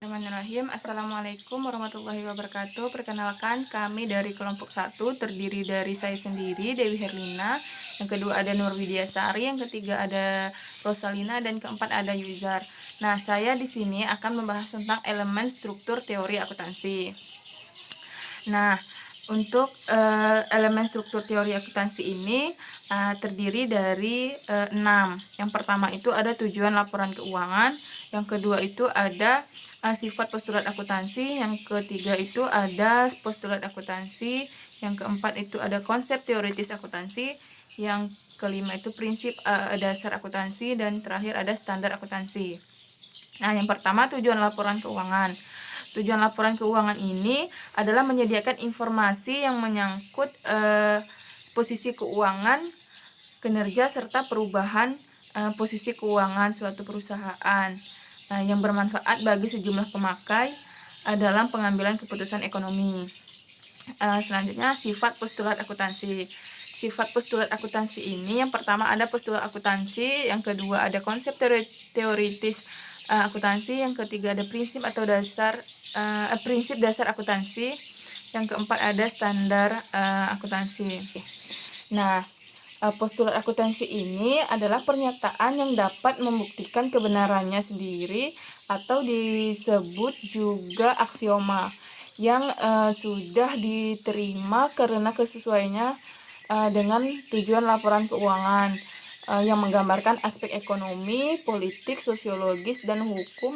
Bismillahirrahmanirrahim. Assalamualaikum warahmatullahi wabarakatuh. Perkenalkan, kami dari kelompok 1 terdiri dari saya sendiri, Dewi Herlina. Yang kedua ada Nur Widiasari, yang ketiga ada Rosalina, dan keempat ada Yuzar. Nah, saya di sini akan membahas tentang elemen struktur teori akuntansi. Nah, untuk elemen struktur teori akuntansi ini terdiri dari 6. Yang pertama itu ada tujuan laporan keuangan, yang kedua itu ada sifat postulat akuntansi, yang ketiga itu ada postulat akuntansi, yang keempat itu ada konsep teoritis akuntansi, yang kelima itu prinsip dasar akuntansi, dan terakhir ada standar akuntansi. Nah, yang pertama tujuan laporan keuangan. Tujuan laporan keuangan ini adalah menyediakan informasi yang menyangkut posisi keuangan, kinerja, serta perubahan posisi keuangan suatu perusahaan yang bermanfaat bagi sejumlah pemakai dalam pengambilan keputusan ekonomi. Selanjutnya, sifat postulat akuntansi. Sifat postulat akuntansi ini yang pertama ada postulat akuntansi, yang kedua ada konsep teoritis akuntansi, yang ketiga ada prinsip atau dasar prinsip dasar akuntansi, yang keempat ada standar akuntansi. Nah, postulat akuntansi ini adalah pernyataan yang dapat membuktikan kebenarannya sendiri atau disebut juga aksioma yang sudah diterima karena kesesuaiannya dengan tujuan laporan keuangan yang menggambarkan aspek ekonomi, politik, sosiologis, dan hukum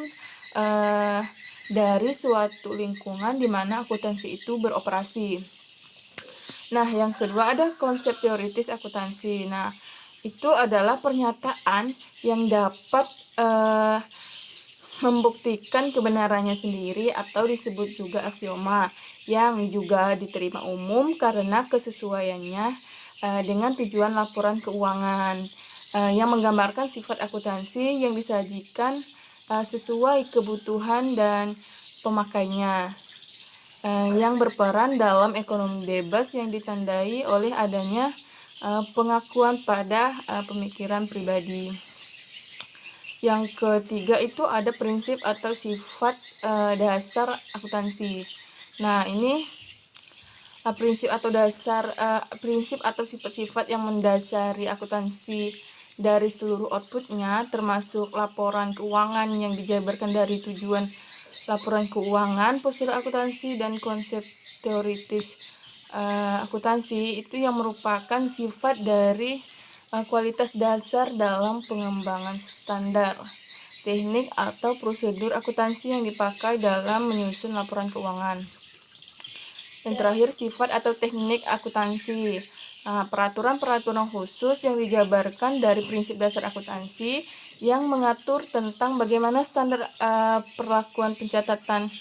dari suatu lingkungan di mana akuntansi itu beroperasi. Nah, yang kedua ada konsep teoritis akuntansi. Nah, itu adalah pernyataan yang dapat membuktikan kebenarannya sendiri atau disebut juga aksioma yang juga diterima umum karena kesesuaiannya dengan tujuan laporan keuangan yang menggambarkan sifat akuntansi yang disajikan sesuai kebutuhan dan pemakainya yang berperan dalam ekonomi bebas yang ditandai oleh adanya pengakuan pada pemikiran pribadi. Yang ketiga itu ada prinsip atau sifat dasar akuntansi. Nah, ini prinsip atau sifat-sifat yang mendasari akuntansi dari seluruh outputnya, termasuk laporan keuangan yang dijabarkan dari tujuan laporan keuangan, postulat akuntansi, dan konsep teoritis akuntansi itu yang merupakan sifat dari kualitas dasar dalam pengembangan standar, teknik, atau prosedur akuntansi yang dipakai dalam menyusun laporan keuangan. Yang terakhir, sifat atau teknik akuntansi. Peraturan-peraturan khusus yang dijabarkan dari prinsip dasar akuntansi yang mengatur tentang bagaimana standar perlakuan pencatatan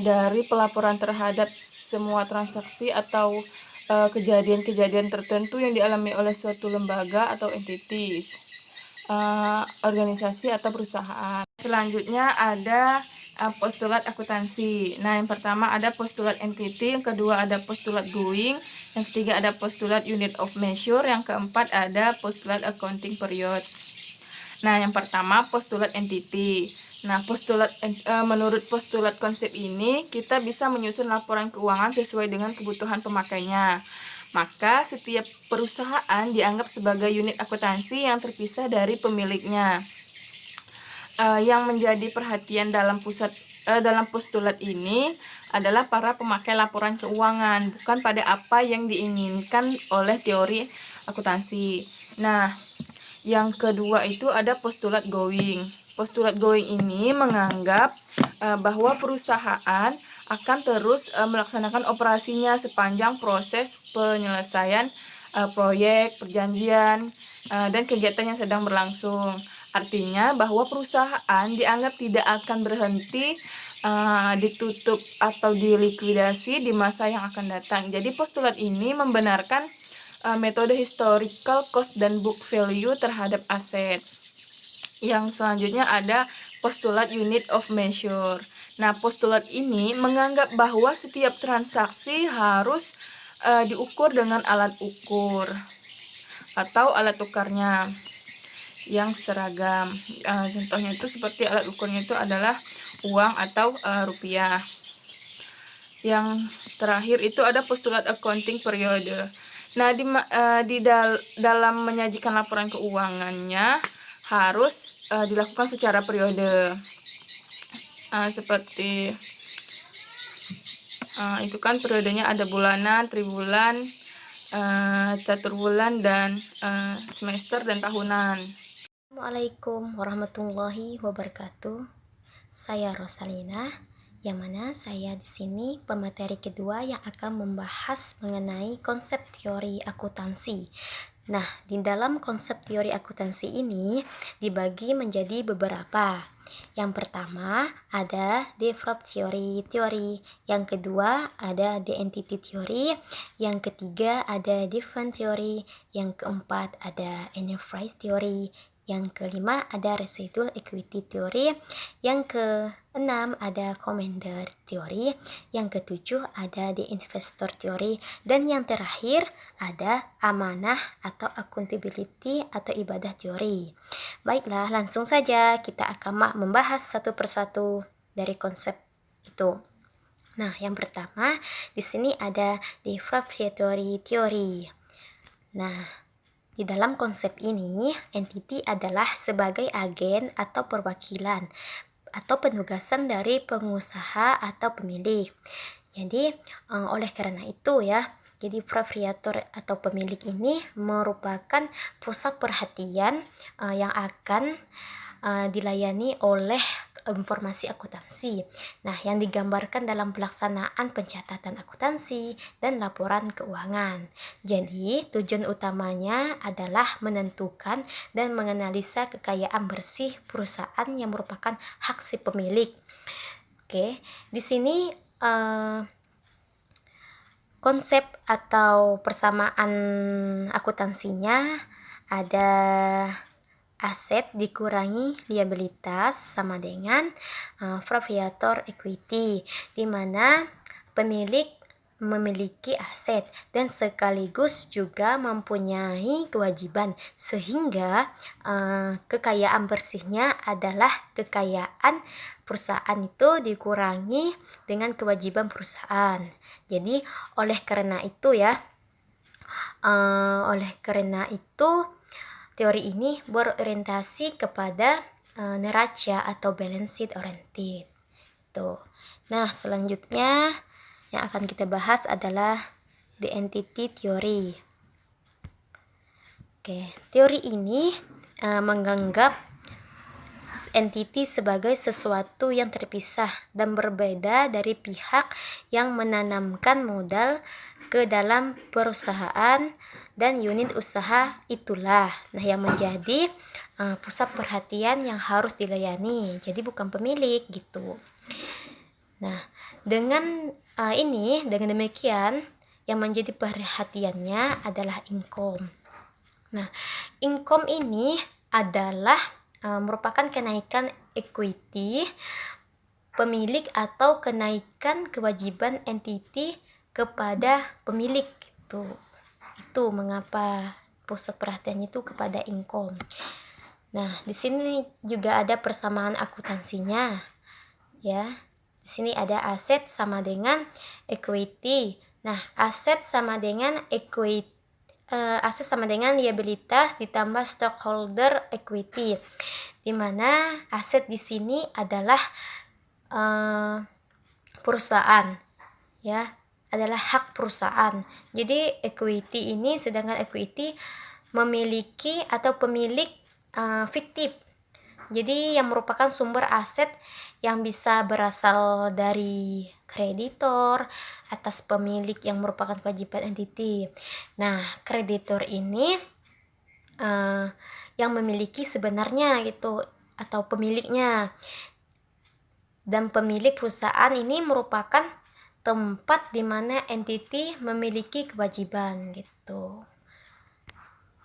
dari pelaporan terhadap semua transaksi atau kejadian-kejadian tertentu yang dialami oleh suatu lembaga atau entitas, organisasi atau perusahaan. Selanjutnya ada postulat akuntansi. Nah, yang pertama ada postulat entity, yang kedua ada postulat going, yang ketiga ada postulat unit of measure, yang keempat ada postulat accounting period. Nah, yang pertama postulat entity. Nah, menurut postulat konsep ini kita bisa menyusun laporan keuangan sesuai dengan kebutuhan pemakainya. Maka setiap perusahaan dianggap sebagai unit akuntansi yang terpisah dari pemiliknya. Yang menjadi perhatian dalam postulat ini adalah para pemakai laporan keuangan, bukan pada apa yang diinginkan oleh teori akuntansi. Nah, yang kedua itu ada postulat going. Postulat going ini menganggap bahwa perusahaan akan terus melaksanakan operasinya sepanjang proses penyelesaian proyek, perjanjian, dan kegiatan yang sedang berlangsung. Artinya bahwa perusahaan dianggap tidak akan berhenti ditutup atau dilikuidasi di masa yang akan datang. Jadi postulat ini membenarkan metode historical cost dan book value terhadap aset. Yang selanjutnya ada postulat unit of measure. Nah, postulat ini menganggap bahwa setiap transaksi harus diukur dengan alat ukur atau alat tukarnya yang seragam. Contohnya itu seperti alat ukurnya itu adalah uang atau rupiah. Yang terakhir itu ada postulat accounting periode. Nah, dalam menyajikan laporan keuangannya harus dilakukan secara periode. Seperti itu kan periodenya ada bulanan, tribulan, caturbulan, dan semester dan tahunan. Assalamualaikum warahmatullahi wabarakatuh. Saya Rosalina, yang mana saya di sini pemateri kedua yang akan membahas mengenai konsep teori akuntansi. Nah, di dalam konsep teori akuntansi ini dibagi menjadi beberapa. Yang pertama ada develop teori, yang kedua ada the entity theory, yang ketiga ada different theory, yang keempat ada enterprise theory, yang kelima ada residual equity theory, yang keenam ada commander theory, yang ketujuh ada the investor theory, dan yang terakhir ada amanah atau accountability atau ibadah teori. Baiklah, langsung saja kita akan membahas satu persatu dari konsep itu. Nah, yang pertama di sini ada differentiatory theory. Nah, di dalam konsep ini, entity adalah sebagai agen atau perwakilan atau penugasan dari pengusaha atau pemilik. Jadi, oleh karena itu ya, jadi proprietor atau pemilik ini merupakan pusat perhatian yang akan dilayani oleh informasi akuntansi. Nah, yang digambarkan dalam pelaksanaan pencatatan akuntansi dan laporan keuangan. Jadi, tujuan utamanya adalah menentukan dan menganalisa kekayaan bersih perusahaan yang merupakan hak si pemilik. Oke, di sini konsep atau persamaan akuntansinya ada aset dikurangi liabilitas sama dengan proprietor equity, di mana pemilik memiliki aset dan sekaligus juga mempunyai kewajiban, sehingga kekayaan bersihnya adalah kekayaan perusahaan itu dikurangi dengan kewajiban perusahaan. Jadi oleh karena itu teori ini berorientasi kepada neraca atau balance sheet oriented. Tuh. Nah, selanjutnya yang akan kita bahas adalah the entity theory. Oke, teori ini menganggap entity sebagai sesuatu yang terpisah dan berbeda dari pihak yang menanamkan modal ke dalam perusahaan dan unit usaha itulah yang menjadi pusat perhatian yang harus dilayani. Jadi bukan pemilik gitu. Nah, dengan demikian yang menjadi perhatiannya adalah income. Nah, income ini adalah merupakan kenaikan equity pemilik atau kenaikan kewajiban entity kepada pemilik gitu. Itu mengapa pusat perhatiannya itu kepada income. Nah, di sini juga ada persamaan akuntansinya. Ya. Di sini ada aset sama dengan equity. Nah, aset sama dengan equity. Aset sama dengan liabilitas ditambah stockholder equity, di mana aset di sini adalah perusahaan, ya, adalah hak perusahaan. Jadi equity ini, sedangkan equity memiliki atau pemilik fiktif. Jadi yang merupakan sumber aset yang bisa berasal dari kreditor atas pemilik yang merupakan kewajiban entity. Nah, kreditor ini yang memiliki sebenarnya gitu atau pemiliknya, dan pemilik perusahaan ini merupakan tempat di mana entity memiliki kewajiban gitu.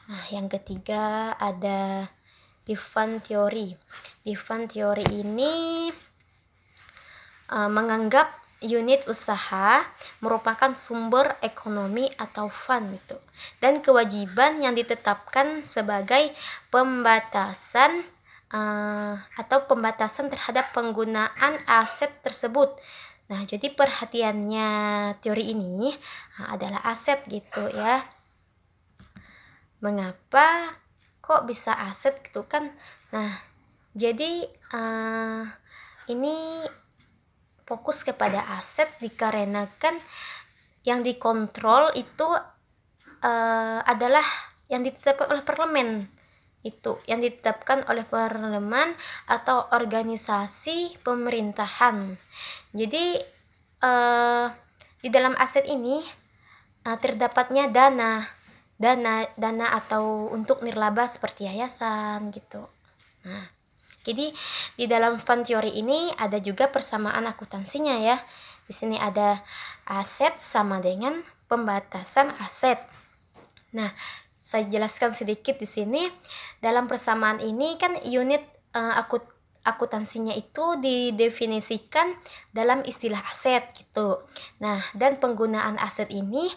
Nah, yang ketiga ada different theory. Different theory ini menganggap unit usaha merupakan sumber ekonomi atau fund itu, dan kewajiban yang ditetapkan sebagai pembatasan atau pembatasan terhadap penggunaan aset tersebut. Nah, jadi perhatiannya teori ini adalah aset gitu ya. Mengapa kok bisa aset gitu kan? Nah, jadi ini fokus kepada aset dikarenakan yang dikontrol itu adalah yang ditetapkan oleh parlemen, itu yang ditetapkan oleh parlemen atau organisasi pemerintahan. Jadi di dalam aset ini terdapatnya dana atau untuk nirlaba seperti yayasan gitu. Nah, jadi di dalam fund theory ini ada juga persamaan akuntansinya ya. Di sini ada aset sama dengan pembatasan aset. Nah, saya jelaskan sedikit di sini. Dalam persamaan ini kan unit akuntansinya itu didefinisikan dalam istilah aset gitu. Nah, dan penggunaan aset ini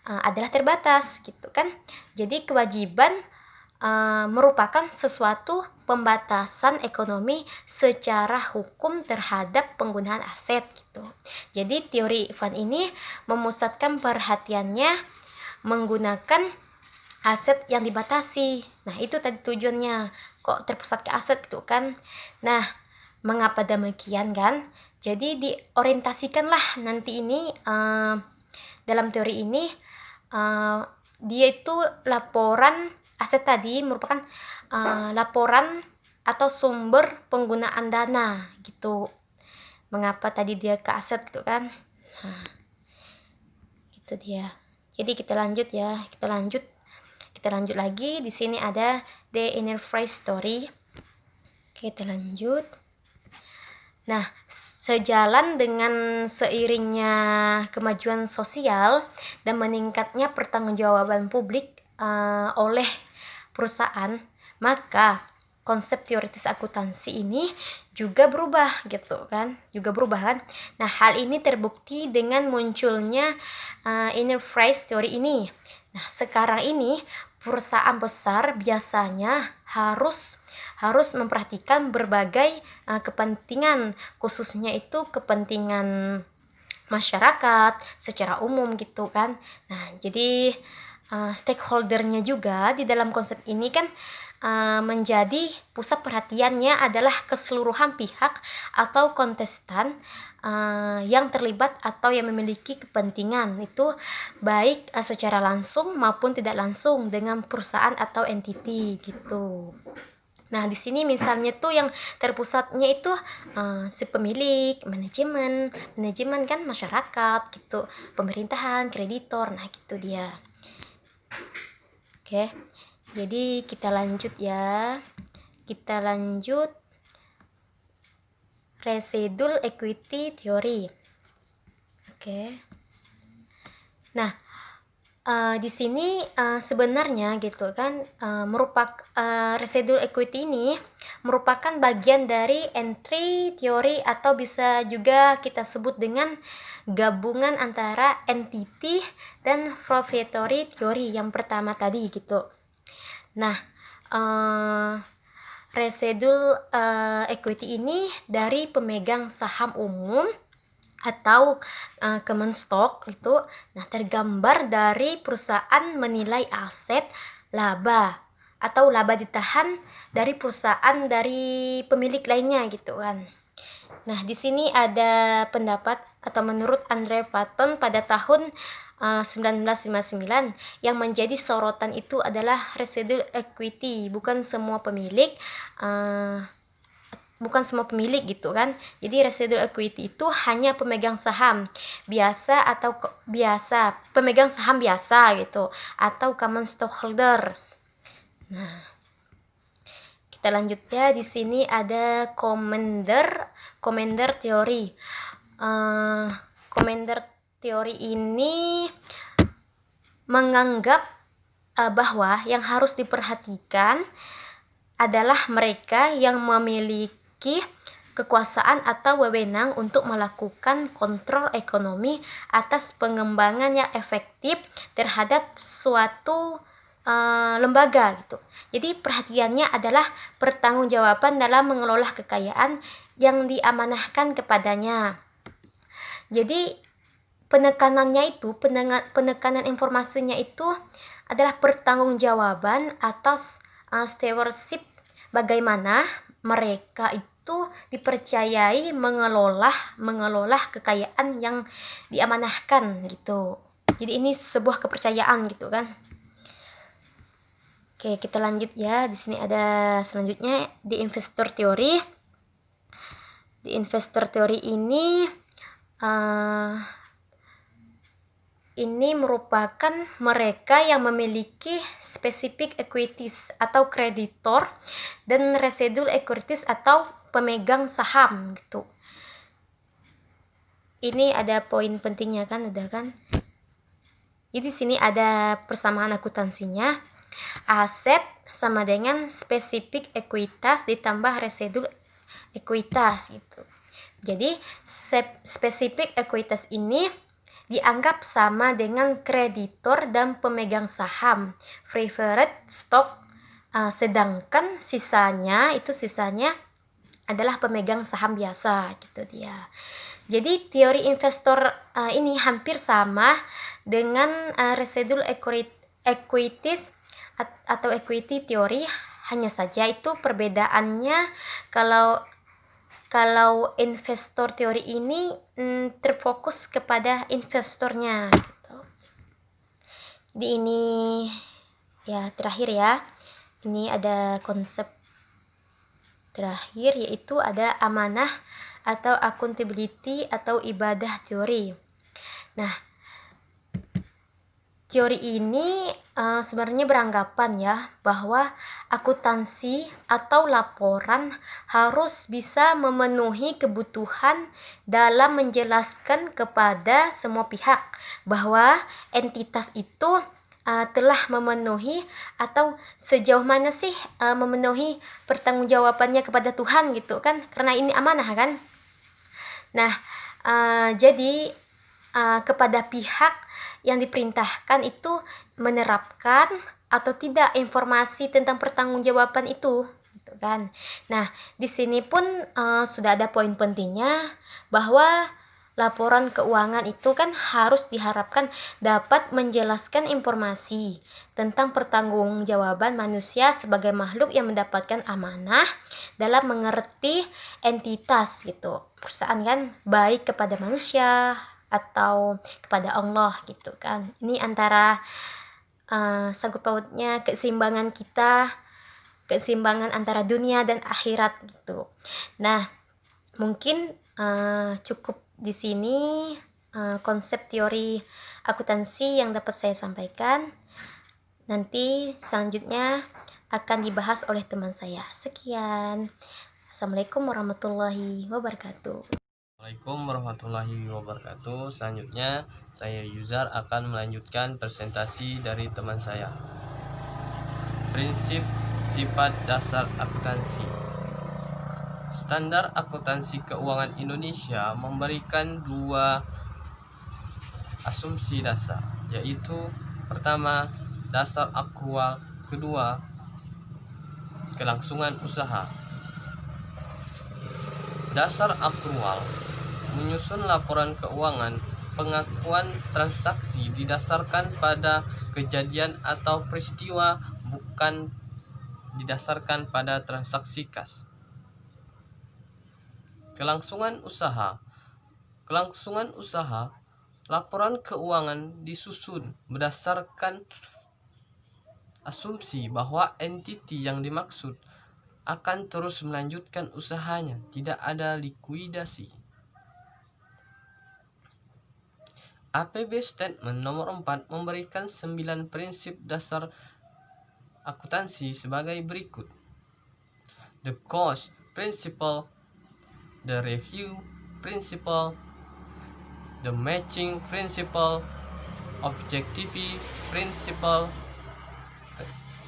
adalah terbatas gitu kan. Jadi kewajiban merupakan sesuatu pembatasan ekonomi secara hukum terhadap penggunaan aset gitu. Jadi teori fund ini memusatkan perhatiannya menggunakan aset yang dibatasi. Nah, itu tadi tujuannya, kok terpusat ke aset gitu kan. Nah, mengapa demikian kan? Jadi diorientasikanlah nanti ini dalam teori ini dia itu laporan aset tadi merupakan laporan atau sumber penggunaan dana gitu. Mengapa tadi dia ke aset gitu kan? Nah, itu dia. Jadi kita lanjut ya, kita lanjut lagi. Di sini ada the enterprise story. Oke, kita lanjut. Nah, sejalan dengan seiringnya kemajuan sosial dan meningkatnya pertanggungjawaban publik oleh perusahaan, maka konsep teoritis akuntansi ini juga berubah gitu kan, Nah, hal ini terbukti dengan munculnya enterprise teori ini. Nah, sekarang ini perusahaan besar biasanya harus memperhatikan berbagai kepentingan, khususnya itu kepentingan masyarakat secara umum gitu kan. Nah, jadi stakeholdernya juga di dalam konsep ini kan menjadi pusat perhatiannya adalah keseluruhan pihak atau kontestan yang terlibat atau yang memiliki kepentingan itu baik secara langsung maupun tidak langsung dengan perusahaan atau entiti gitu. Nah, di sini misalnya tuh yang terpusatnya itu si pemilik, manajemen kan masyarakat gitu, pemerintahan, kreditor. Nah, gitu dia. Oke. Jadi kita lanjut ya. Kita lanjut residual equity theory. Oke. Nah, di sini sebenarnya gitu kan residual equity ini merupakan bagian dari entry theory atau bisa juga kita sebut dengan gabungan antara entity dan profitability theory yang pertama tadi gitu. Nah, residual equity ini dari pemegang saham umum atau common stock itu tergambar dari perusahaan menilai aset laba atau laba ditahan dari perusahaan dari pemilik lainnya gitu kan. Nah, di sini ada pendapat atau menurut Andre Patton pada tahun 1959 yang menjadi sorotan itu adalah residual equity, bukan semua pemilik gitu kan. Jadi residual equity itu hanya pemegang saham biasa atau pemegang saham biasa gitu atau common stockholder. Nah, kita lanjut ya. Di sini ada Commander teori. Commander teori ini menganggap bahwa yang harus diperhatikan adalah mereka yang memiliki kekuasaan atau wewenang untuk melakukan kontrol ekonomi atas pengembangan yang efektif terhadap suatu lembaga gitu. Jadi perhatiannya adalah pertanggungjawaban dalam mengelola kekayaan yang diamanahkan kepadanya. Jadi penekanannya itu, penekanan informasinya itu adalah pertanggungjawaban atas stewardship, bagaimana mereka itu dipercayai mengelola kekayaan yang diamanahkan gitu. Jadi ini sebuah kepercayaan gitu kan. Oke, kita lanjut ya. Di sini ada selanjutnya di investor teori. Di investor teori ini merupakan mereka yang memiliki specific equities atau kreditor dan residual equities atau pemegang saham gitu. Ini ada poin pentingnya kan, udah kan? Jadi sini ada persamaan akuntansinya. Aset sama dengan specific ekuitas ditambah residual ekuitas gitu. Jadi specific ekuitas ini dianggap sama dengan kreditor dan pemegang saham preferred stock, sedangkan sisanya adalah pemegang saham biasa gitu dia. Jadi teori investor ini hampir sama dengan residual equities atau equity teori, hanya saja itu perbedaannya kalau investor teori ini terfokus kepada investornya gitu. Jadi ini ya terakhir ya, ini ada konsep terakhir yaitu ada amanah atau accountability atau ibadah teori. Nah, teori ini sebenarnya beranggapan ya bahwa akuntansi atau laporan harus bisa memenuhi kebutuhan dalam menjelaskan kepada semua pihak bahwa entitas itu telah memenuhi atau sejauh mana sih memenuhi pertanggungjawabannya kepada Tuhan gitu kan, karena ini amanah kan. Nah, jadi kepada pihak yang diperintahkan itu menerapkan atau tidak informasi tentang pertanggungjawaban itu gitu kan. Nah, di sini pun sudah ada poin pentingnya bahwa laporan keuangan itu kan harus diharapkan dapat menjelaskan informasi tentang pertanggungjawaban manusia sebagai makhluk yang mendapatkan amanah dalam mengerti entitas gitu. Perusahaan kan baik kepada manusia atau kepada Allah gitu kan. Ini antara sangkut pautnya keseimbangan antara dunia dan akhirat gitu. Nah, mungkin cukup di sini konsep teori akuntansi yang dapat saya sampaikan. Nanti selanjutnya akan dibahas oleh teman saya. Sekian. Assalamualaikum warahmatullahi wabarakatuh. Assalamualaikum warahmatullahi wabarakatuh. Selanjutnya saya Yuzar akan melanjutkan presentasi dari teman saya. Prinsip sifat dasar akuntansi. Standar akuntansi keuangan Indonesia memberikan dua asumsi dasar, yaitu pertama dasar aktual, kedua kelangsungan usaha. Dasar aktual menyusun laporan keuangan. Pengakuan transaksi didasarkan pada kejadian atau peristiwa, bukan didasarkan pada transaksi kas. Kelangsungan usaha. Kelangsungan usaha, laporan keuangan disusun berdasarkan asumsi bahwa entiti yang dimaksud akan terus melanjutkan usahanya, tidak ada likuidasi. APB Statement nomor 4 memberikan 9 prinsip dasar akuntansi sebagai berikut. The cost principle, the review principle, the matching principle, objectivity principle,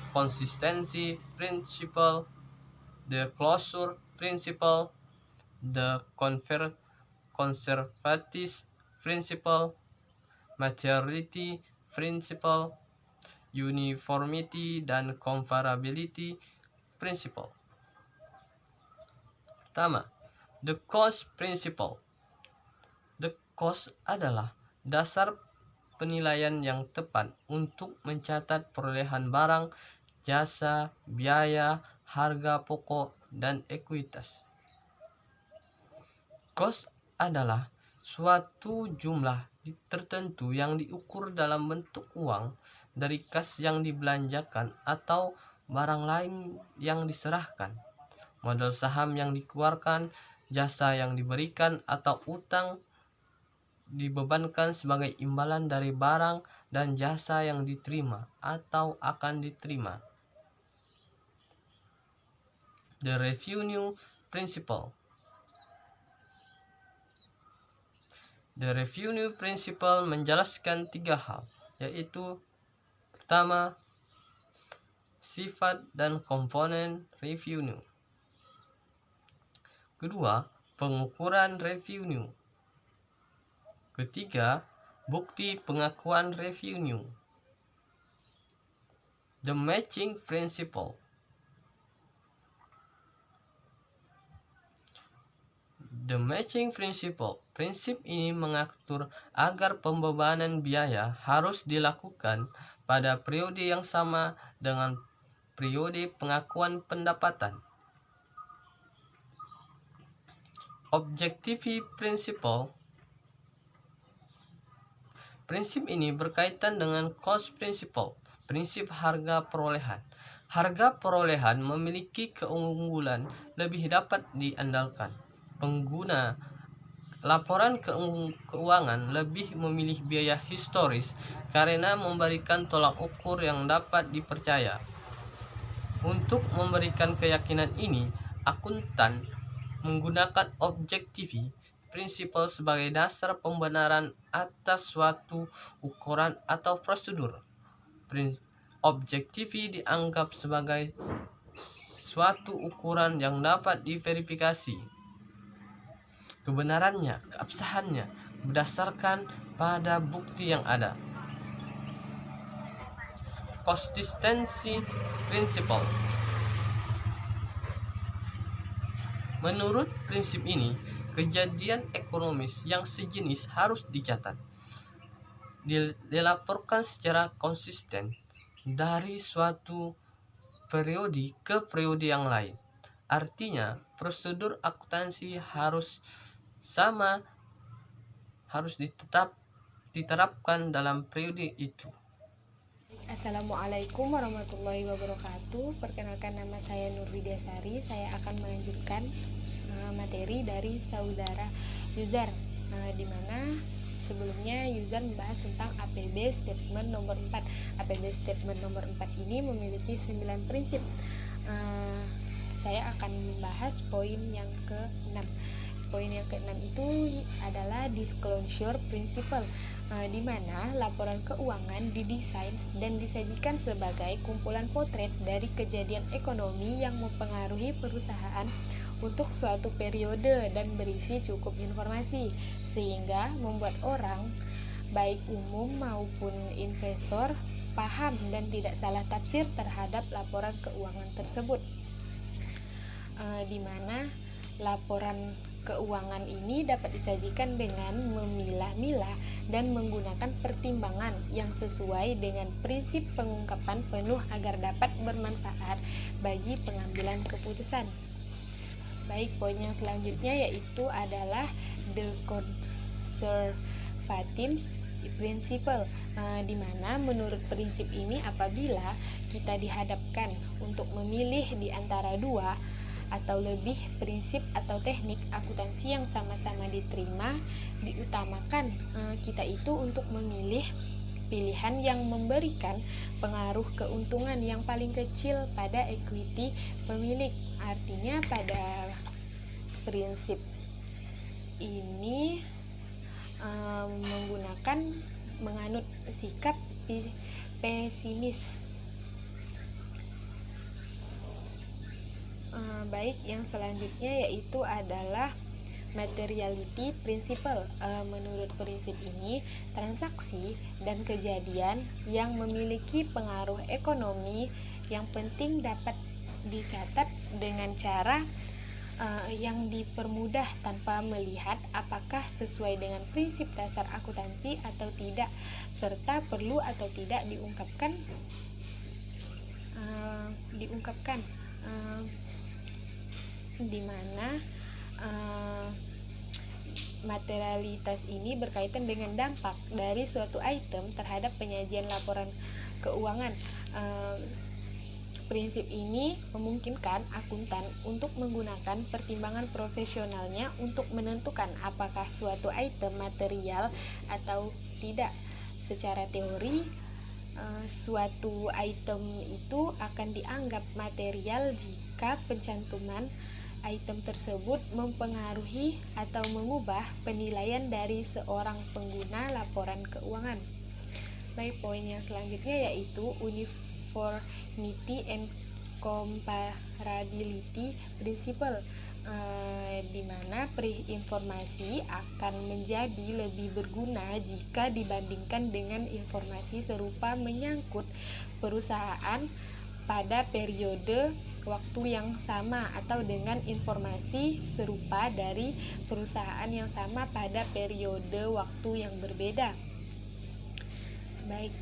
consistency principle, the closure principle, the conservative principle, materiality principle, uniformity, dan comparability principle. Pertama, the cost principle. The cost adalah dasar penilaian yang tepat untuk mencatat perolehan barang, jasa, biaya, harga pokok, dan ekuitas. Cost adalah suatu jumlah tertentu yang diukur dalam bentuk uang dari kas yang dibelanjakan atau barang lain yang diserahkan, modal saham yang dikeluarkan, jasa yang diberikan, atau utang dibebankan sebagai imbalan dari barang dan jasa yang diterima atau akan diterima. The revenue principle. The revenue principle menjelaskan 3 hal, yaitu pertama, sifat dan komponen revenue. Kedua, pengukuran revenue. Ketiga, bukti pengakuan revenue. The matching principle. The matching principle. Prinsip ini mengatur agar pembebanan biaya harus dilakukan pada periode yang sama dengan periode pengakuan pendapatan. Objective principle. Prinsip ini berkaitan dengan cost principle, prinsip harga perolehan. Harga perolehan memiliki keunggulan lebih dapat diandalkan. Pengguna laporan keuangan lebih memilih biaya historis karena memberikan tolak ukur yang dapat dipercaya. Untuk memberikan keyakinan ini, akuntan menggunakan objective principle sebagai dasar pembenaran atas suatu ukuran atau prosedur. Objective dianggap sebagai suatu ukuran yang dapat diverifikasi kebenarannya, keabsahannya berdasarkan pada bukti yang ada. Consistency principle. Menurut prinsip ini, kejadian ekonomis yang sejenis harus dicatat, dilaporkan secara konsisten dari suatu periode ke periode yang lain. Artinya, prosedur akuntansi harus sama, harus diterapkan dalam periode itu. Assalamualaikum warahmatullahi wabarakatuh. Perkenalkan, nama saya Nur Widiasari. Saya akan melanjutkan materi dari saudara Yuzar, di mana sebelumnya Yuzar membahas tentang APB Statement nomor 4. APB Statement nomor 4 ini memiliki 9 prinsip. Saya akan membahas poin yang ke-6. Poin yang ke-6 itu adalah disclosure principle, di mana laporan keuangan didesain dan disajikan sebagai kumpulan potret dari kejadian ekonomi yang mempengaruhi perusahaan untuk suatu periode dan berisi cukup informasi, sehingga membuat orang, baik umum maupun investor, paham dan tidak salah tafsir terhadap laporan keuangan tersebut. Di mana laporan keuangan ini dapat disajikan dengan memilah-milah dan menggunakan pertimbangan yang sesuai dengan prinsip pengungkapan penuh agar dapat bermanfaat bagi pengambilan keputusan. Baik, poin yang selanjutnya yaitu adalah the conservative principle, di mana menurut prinsip ini apabila kita dihadapkan untuk memilih di antara dua atau lebih prinsip atau teknik akuntansi yang sama-sama diterima, diutamakan kita itu untuk memilih pilihan yang memberikan pengaruh keuntungan yang paling kecil pada equity pemilik. Artinya pada prinsip ini menganut sikap pesimis. Baik, yang selanjutnya yaitu adalah materiality principle. Menurut prinsip ini, transaksi dan kejadian yang memiliki pengaruh ekonomi yang penting dapat dicatat dengan cara yang dipermudah tanpa melihat apakah sesuai dengan prinsip dasar akuntansi atau tidak, serta perlu atau tidak diungkapkan di mana materialitas ini berkaitan dengan dampak dari suatu item terhadap penyajian laporan keuangan. Prinsip ini memungkinkan akuntan untuk menggunakan pertimbangan profesionalnya untuk menentukan apakah suatu item material atau tidak. Secara teori, suatu item itu akan dianggap material jika pencantuman item tersebut mempengaruhi atau mengubah penilaian dari seorang pengguna laporan keuangan. Baik, poin yang selanjutnya yaitu uniformity and comparability principle, di mana informasi akan menjadi lebih berguna jika dibandingkan dengan informasi serupa menyangkut perusahaan pada periode waktu yang sama atau dengan informasi serupa dari perusahaan yang sama pada periode waktu yang berbeda. Baik,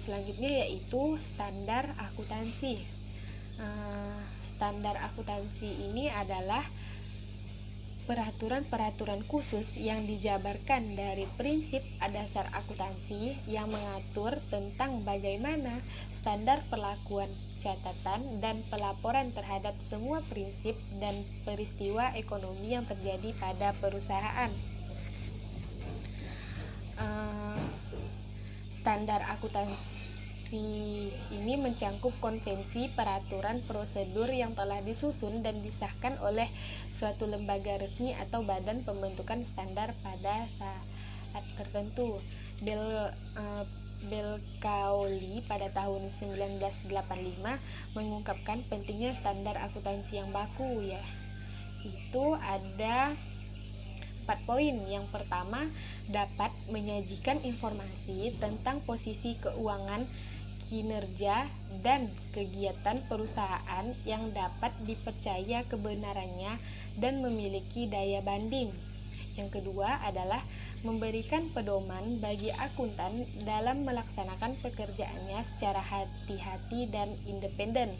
selanjutnya yaitu standar akuntansi. Standar akuntansi ini adalah peraturan-peraturan khusus yang dijabarkan dari prinsip dasar akuntansi yang mengatur tentang bagaimana standar perlakuan catatan dan pelaporan terhadap semua prinsip dan peristiwa ekonomi yang terjadi pada perusahaan. Standar akuntansi ini mencangkup konvensi, peraturan, prosedur yang telah disusun dan disahkan oleh suatu lembaga resmi atau badan pembentukan standar pada saat tertentu. Belkaoli pada tahun 1985 mengungkapkan pentingnya standar akuntansi yang baku, ya. Itu ada 4 poin. Yang pertama, dapat menyajikan informasi tentang posisi keuangan, kinerja, dan kegiatan perusahaan yang dapat dipercaya kebenarannya dan memiliki daya banding. Yang kedua adalah memberikan pedoman bagi akuntan dalam melaksanakan pekerjaannya secara hati-hati dan independen.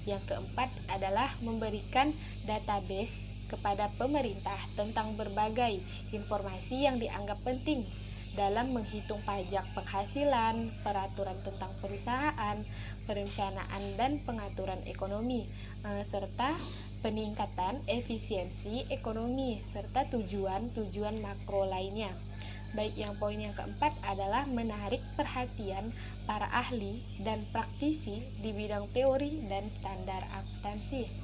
Yang keempat adalah memberikan database kepada pemerintah tentang berbagai informasi yang dianggap penting dalam menghitung pajak penghasilan, peraturan tentang perusahaan, perencanaan dan pengaturan ekonomi, serta peningkatan efisiensi ekonomi, serta tujuan-tujuan makro lainnya. Baik, yang poin yang keempat adalah menarik perhatian para ahli dan praktisi di bidang teori dan standar akuntansi.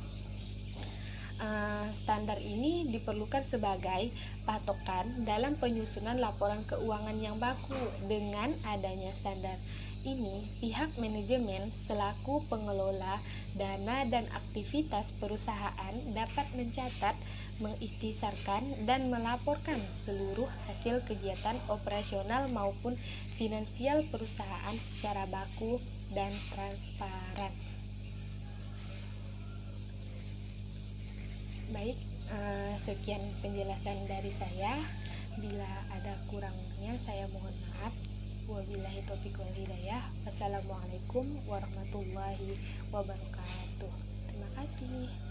Standar ini diperlukan sebagai patokan dalam penyusunan laporan keuangan yang baku. Dengan adanya standar ini, pihak manajemen selaku pengelola dana dan aktivitas perusahaan dapat mencatat, mengikhtisarkan, dan melaporkan seluruh hasil kegiatan operasional maupun finansial perusahaan secara baku dan transparan. Baik, sekian penjelasan dari saya. Bila ada kurangnya saya mohon maaf. Wabillahi taufiq wal hidayah. Wassalamualaikum warahmatullahi wabarakatuh. Terima kasih.